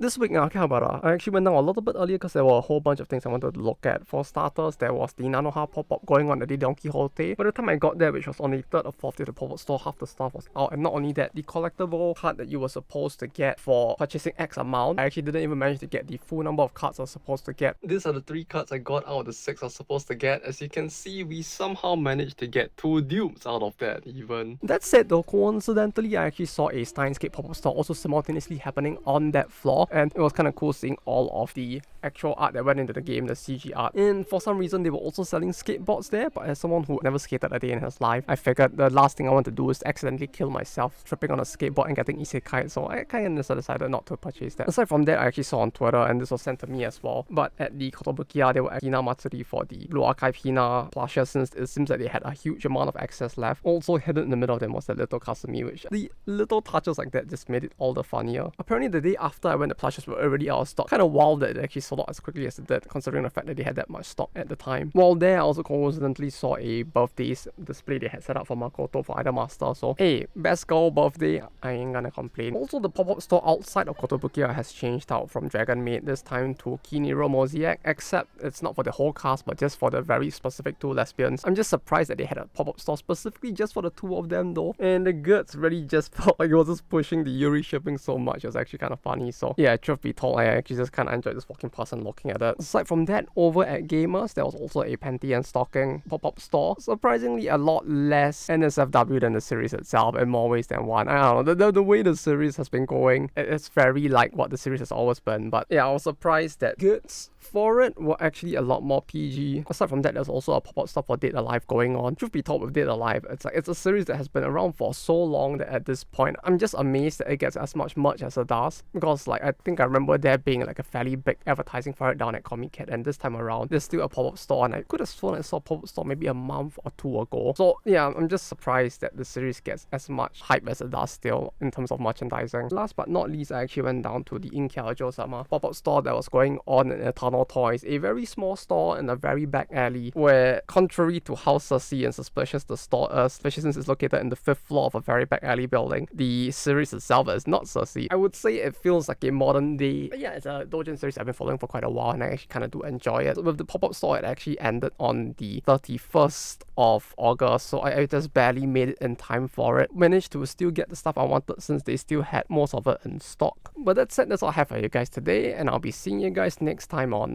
This week in Akihabara, I actually went down a little bit earlier because there were a whole bunch of things I wanted to look at. For starters, there was the Nanoha pop-up going on at the Don Quixote. By the time I got there, which was on the 3rd or 4th day of the pop-up store, half the stuff was out. And not only that, the collectible card that you were supposed to get for purchasing X amount, I actually didn't even manage to get the full number of cards I was supposed to get. These are the 3 cards I got out of the 6 I was supposed to get. As you can see, we somehow managed to get 2 dupes out of that even. That said though, coincidentally, I actually saw a Steinscape pop-up store also simultaneously happening on that floor, and it was kind of cool seeing all of the actual art that went into the game, the CG art. And for some reason, they were also selling skateboards there, but as someone who never skated a day in his life, I figured the last thing I want to do is accidentally kill myself tripping on a skateboard and getting isekai, so I kind of decided not to purchase that. Aside from that, I actually saw on Twitter, and this was sent to me as well, but at the Kotobukiya, they were at Hina Matsuri for the Blue Archive Hina plushes, since it seems that they had a huge amount of access left. Also hidden in the middle of them was the little Kasumi, which the little touches like that just made it all the funnier. Apparently the day after I went, the plushes were already out of stock. Kind of wild that it actually sold out as quickly as it did, considering the fact that they had that much stock at the time. While there, I also coincidentally saw a birthdays display they had set up for Makoto for either master, so hey, best girl birthday, I ain't gonna complain. Also, the pop-up store outside of Kotobukiya has changed out from Dragon Maid this time to Kiniro Mosaic, except it's not for the whole cast but just for the very specific 2 lesbians. I'm just surprised that they had a pop-up store specifically just for the 2 of them though, and the goods really just felt like it was just pushing the Yuri shipping so much. It was actually kind of funny, so yeah, truth be told, I actually just kind of enjoyed just walking past and looking at it. Aside from that, over at Gamers, there was also a panty and stocking pop-up store. Surprisingly, a lot less NSFW than the series itself in more ways than one. I don't know, the way the series has been going, it's very like what the series has always been, but yeah, I was surprised that goods for it were actually a lot more PG. Aside from that, there's also a pop-up store for Dead Alive going on. Truth be told, with Dead Alive, it's a series that has been around for so long that at this point, I'm just amazed that it gets as much merch as it does, because like I think I remember there being like a fairly big advertising for it down at Comic Cat, and this time around there's still a pop-up store, and I could have sworn I saw a pop-up store maybe a month or 2 ago. So yeah, I'm just surprised that the series gets as much hype as it does still in terms of merchandising. Last but not least, I actually went down to the Inkiajo-sama pop-up store that was going on in Eternal Toys, a very small store in a very back alley where, contrary to how sussy and suspicious the store is, especially since it's located in the 5th floor of a very back alley building, the series itself is not sussy. I would say it feels like a modern day, but yeah, it's a doujin series I've been following for quite a while, and I actually kind of do enjoy it. With the pop-up store, it actually ended on the 31st of August, so I just barely made it in time for it. Managed to still get the stuff I wanted since they still had most of it in stock. But that said, that's all I have for you guys today, and I'll be seeing you guys next time on